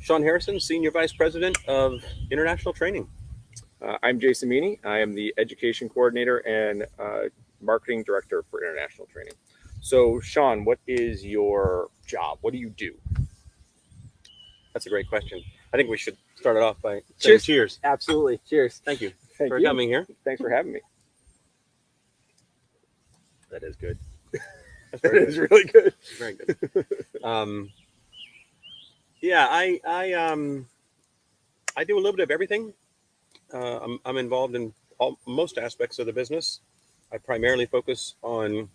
Sean Harrison, Senior Vice President of International Training. I'm Jason Meany. I am the Education Coordinator and Marketing Director for International Training. So, Sean, what is your job? What do you do? That's a great question. I think we should start it off by saying cheers. Absolutely. Cheers. Thank you Thank for you. coming here. Thanks for having me. That is good. That is really good. Very good. Yeah, I do a little bit of everything. I'm involved in most aspects of the business. I primarily focus on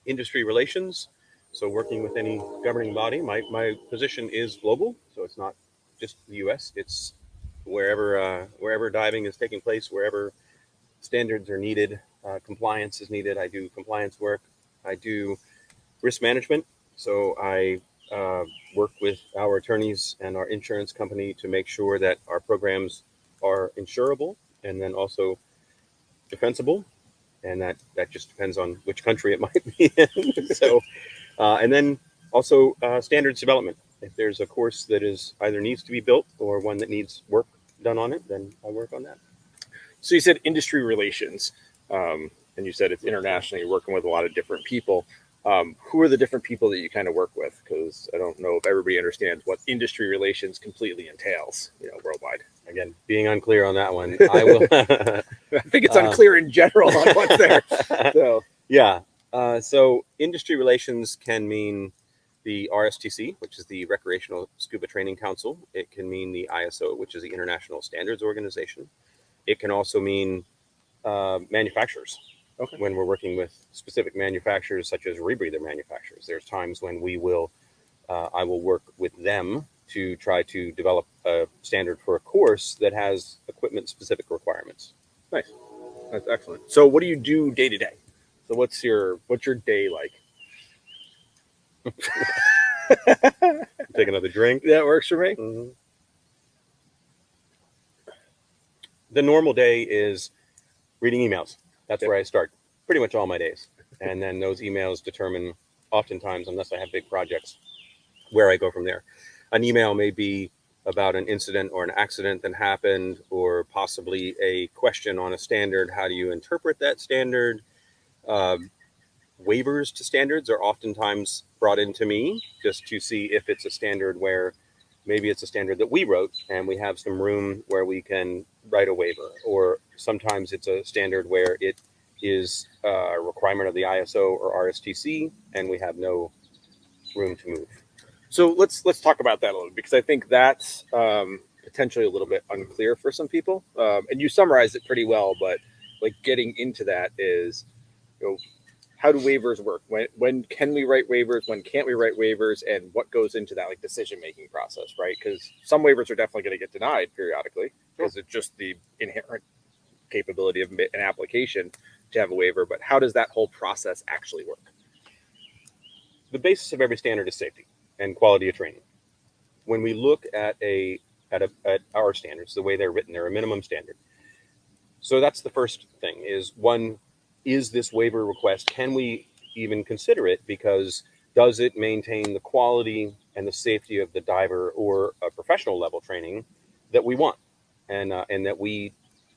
industry relations, so working with any governing body. My position is global, so it's not just the U.S. It's wherever diving is taking place, wherever standards are needed, compliance is needed. I do compliance work. I do risk management, so I work with our attorneys and our insurance company to make sure that our programs are insurable and then also defensible, and that just depends on which country it might be in. So, and then also standards development. If there's a course that is either needs to be built or one that needs work done on it, then I work on that. So you said industry relations, and you said it's internationally, you're working with a lot of different people. Who are the different people that you kind of work with? Because I don't know if everybody understands what industry relations completely entails, worldwide. Again, being unclear on that one, I will. I think it's unclear in general on what's there. So yeah. So industry relations can mean the RSTC, which is the Recreational Scuba Training Council. It can mean the ISO, which is the International Standards Organization. It can also mean manufacturers. Okay. When we're working with specific manufacturers, such as rebreather manufacturers, there's times when I will work with them to try to develop a standard for a course that has equipment-specific requirements. Nice, that's excellent. So, what do you do day to day? So, what's your day like? Take another drink. That works for me. Mm-hmm. The normal day is reading emails. That's where I start pretty much all my days. And then those emails determine, oftentimes, unless I have big projects, where I go from there. An email may be about an incident or an accident that happened, or possibly a question on a standard. How do you interpret that standard? Waivers to standards are oftentimes brought into me just to see if it's a standard where maybe it's a standard that we wrote and we have some room where we can write a waiver, or sometimes it's a standard where it is a requirement of the ISO or RSTC and we have no room to move. So let's talk about that a little, because I think that's potentially a little bit unclear for some people. And you summarized it pretty well, but like getting into that is, how do waivers work? When can we write waivers? When can't we write waivers? And what goes into that like decision-making process, right? Because some waivers are definitely going to get denied periodically because it's just the inherent capability of an application to have a waiver. But how does that whole process actually work? The basis of every standard is safety and quality of training. When we look at our standards, the way they're written, they're a minimum standard. So that's the first thing is, one, is this waiver request, can we even consider it? Because does it maintain the quality and the safety of the diver or a professional level training that we want and that we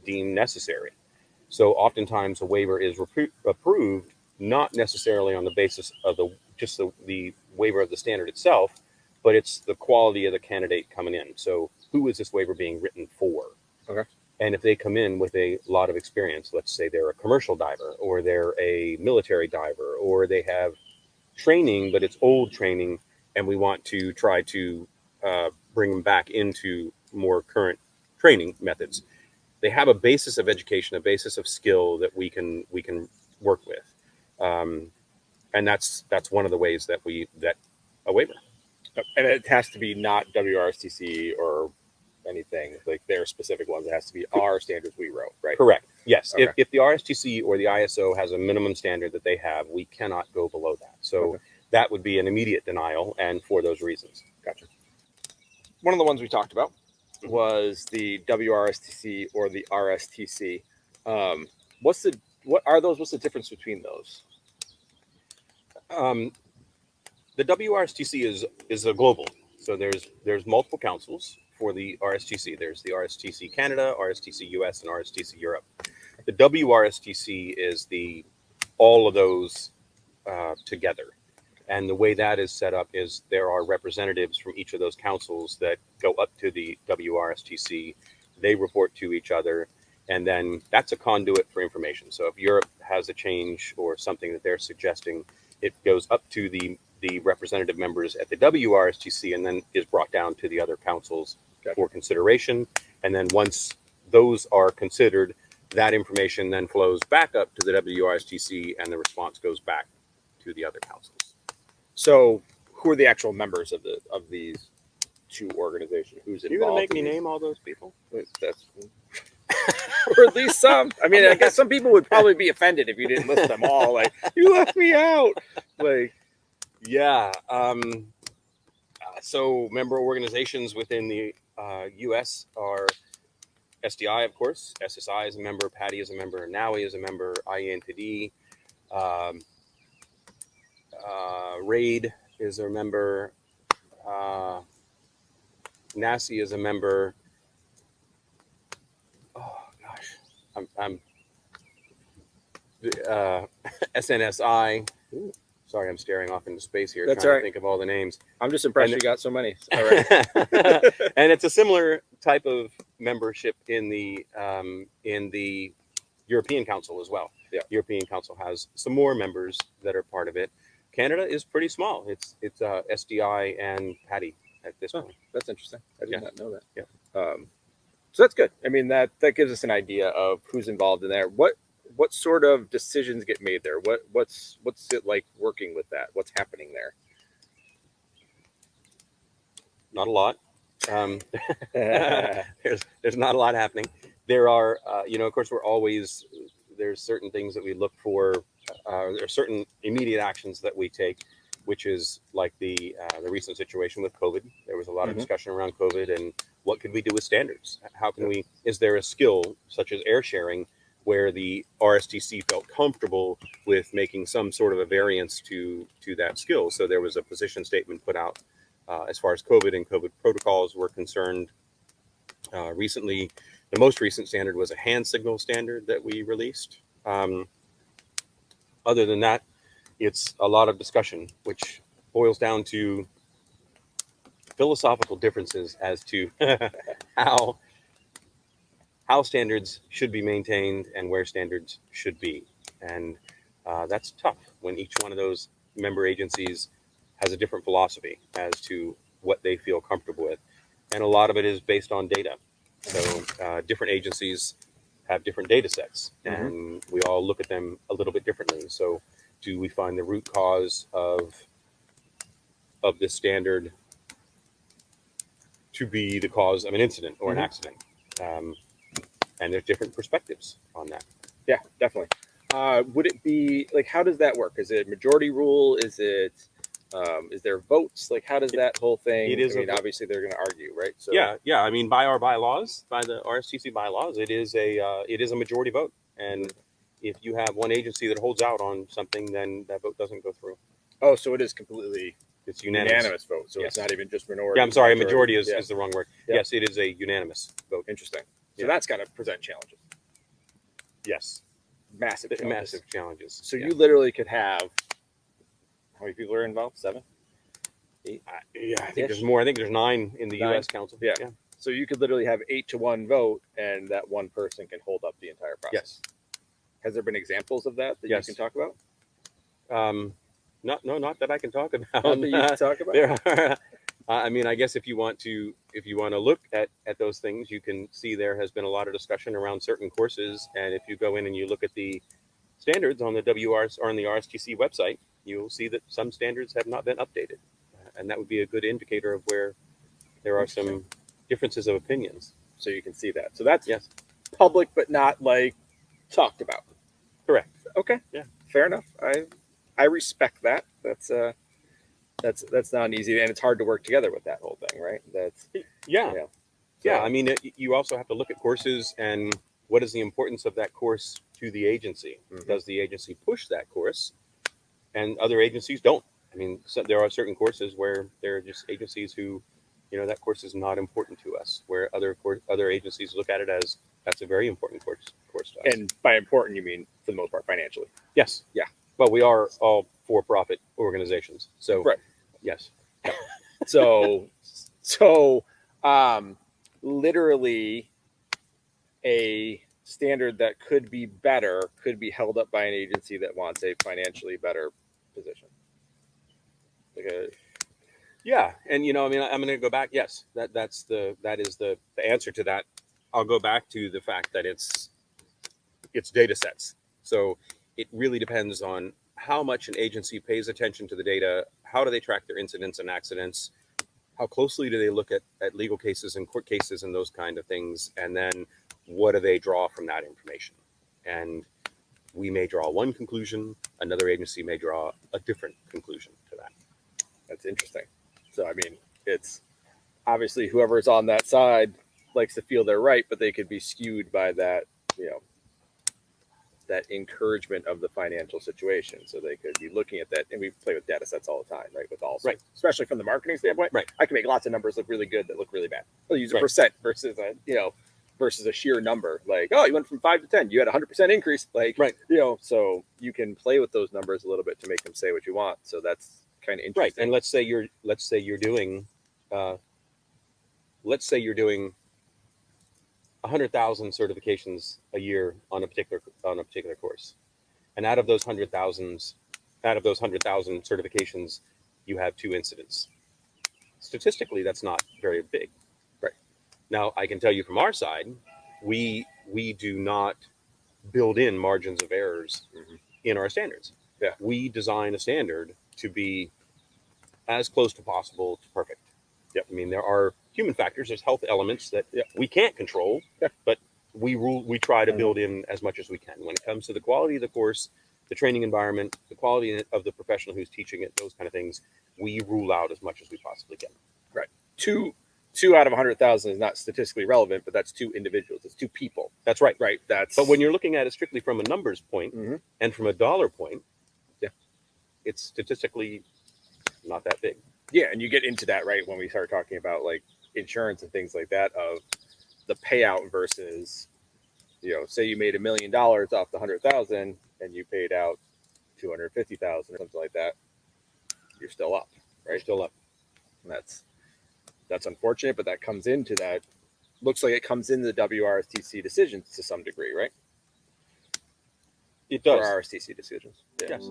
deem necessary? So oftentimes a waiver is approved not necessarily on the basis of the waiver of the standard itself, but it's the quality of the candidate coming in. So who is this waiver being written for? Okay. And if they come in with a lot of experience, let's say they're a commercial diver or they're a military diver or they have training, but it's old training, and we want to try to bring them back into more current training methods, they have a basis of education, a basis of skill that we can work with. And that's one of the ways that a waiver. And it has to be not WRSTC or anything like their specific ones. It has to be our standards we wrote, right? Correct. Yes. Okay. If the RSTC or the ISO has a minimum standard that they have, we cannot go below that. So that would be an immediate denial, and for those reasons. Gotcha. One of the ones we talked about was the WRSTC or the RSTC. What's the difference between those? The WRSTC is a global. So there's multiple councils for the RSTC. There's the RSTC Canada, RSTC US, and RSTC Europe. The WRSTC is the all of those together. And the way that is set up is there are representatives from each of those councils that go up to the WRSTC. They report to each other, and then that's a conduit for information. So if Europe has a change or something that they're suggesting, it goes up to the representative members at the WRSTC and then is brought down to the other councils for consideration. And then once those are considered, that information then flows back up to the WRSTC and the response goes back to the other councils. So who are the actual members of these two organizations? Who's involved? You're going to make me name all those people? That's or at least some. I mean, I guess some people would probably be offended if you didn't list them all. Like, you left me out. Like, yeah. So member organizations within the U.S. are SDI, of course. SSI is a member. PADI is a member. NAUI is a member. IENTD. RAID is a member. NACI is a member. Oh gosh, I'm SNSI. Ooh. Sorry, I'm staring off into space here. That's trying right. to think of all the names. I'm just impressed you got so many. All right. And it's a similar type of membership in the European Council as well. Yeah. European Council has some more members that are part of it. Canada is pretty small. It's SDI and PADI at this point. That's interesting. I did not know that. Yeah. So that's good. I mean, that gives us an idea of who's involved in there. What sort of decisions get made there? What's it like working with that? What's happening there? Not a lot. There's not a lot happening. There are, of course, there's certain things that we look for. There are certain immediate actions that we take, which is like the recent situation with COVID. There was a lot of discussion around COVID and what could we do with standards? How can we? Is there a skill such as air sharing where the RSTC felt comfortable with making some sort of a variance to that skill? So there was a position statement put out as far as COVID and COVID protocols were concerned. Recently, the most recent standard was a hand signal standard that we released. Other than that, it's a lot of discussion, which boils down to philosophical differences as to how standards should be maintained and where standards should be. And that's tough when each one of those member agencies has a different philosophy as to what they feel comfortable with. And a lot of it is based on data. So different agencies have different data sets, and we all look at them a little bit differently. So do we find the root cause of this standard to be the cause of an incident or an accident? And there's different perspectives on that. Yeah, definitely. Would it be like, how does that work? Is it majority rule? Is there votes? Like, how does that whole thing? Obviously they're going to argue, right? So yeah. I mean, by our bylaws, by the RSTC bylaws, it is a majority vote. And if you have one agency that holds out on something, then that vote doesn't go through. Oh, so it is completely it's unanimous vote. So it's not even just minority. Yeah, I'm sorry, majority is the wrong word. Yeah. Yes, it is a unanimous vote. Interesting. So that's got to present challenges. Yes. Massive challenges. So you literally could have, how many people are involved? 7? 8? I think there's more. I think there's 9 in the 9? U.S. Council. Yeah. So you could literally have 8-to-1 vote, and that one person can hold up the entire process. Yes. Has there been examples of that you can talk about? Not that I can talk about. Not that you can talk about. There are. I mean, I guess if you want to look at those things, you can see there has been a lot of discussion around certain courses, and if you go in and you look at the standards on the WRS or on the RSTC website, you'll see that some standards have not been updated, and that would be a good indicator of where there are some differences of opinions. So you can see that. So that's public, but not like talked about. Correct. Okay. Yeah. Fair enough. I respect that. That's not easy, and it's hard to work together with that whole thing, right? I mean, you also have to look at courses and what is the importance of that course to the agency. Does the agency push that course, and other agencies don't? I mean, so there are certain courses where there are just agencies who that course is not important to us, where other agencies look at it as that's a very important course to us. And by important, you mean for the most part financially. Yes. Yeah. Well, we are all for-profit organizations, so Right. yes. So literally a standard that could be better could be held up by an agency that wants a financially better position. Yeah, and I'm going to go back. Yes, that is the answer to that. I'll go back to the fact that it's data sets. So it really depends on how much an agency pays attention to the data. How do they track their incidents and accidents? How closely do they look at legal cases and court cases and those kind of things? And then what do they draw from that information? And we may draw one conclusion. Another agency may draw a different conclusion to that. That's interesting. So, I mean, it's obviously whoever's on that side likes to feel they're right, but they could be skewed by that, that encouragement of the financial situation. So they could be looking at that, and we play with data sets all the time, right? With all sorts, especially from the marketing standpoint. Right. I can make lots of numbers look really good that look really bad. I'll use a Right. percent versus a sheer number. Like, oh, you went from 5 to 10, you had 100% increase. Like, Right. So you can play with those numbers a little bit to make them say what you want. So that's kind of Right. interesting. And let's say you're doing 100,000 certifications a year on a particular course, and out of those 100,000 certifications, you have 2 incidents. Statistically, that's not very big. Right. Now, I can tell you from our side, we do not build in margins of errors in our standards. Yeah. We design a standard to be as close to possible to perfect. Yep. I mean, there are human factors, there's health elements that we can't control, but we try to build in as much as we can. When it comes to the quality of the course, the training environment, the quality of the professional who's teaching it, those kind of things, we rule out as much as we possibly can. Right. Two out of 100,000 is not statistically relevant, but that's 2 individuals. It's 2 people. That's right. Right. But when you're looking at it strictly from a numbers point and from a dollar point, it's statistically not that big. Yeah, and you get into that, right, when we start talking about like insurance and things like that, of the payout versus, say you made $1 million off the 100,000 and you paid out 250,000 or something like that, you're still up, right? You're still up. And that's unfortunate, but that comes into that. Looks like it comes into the WRSTC decisions to some degree, right? It does. Or RSTC decisions. Yeah. Yes.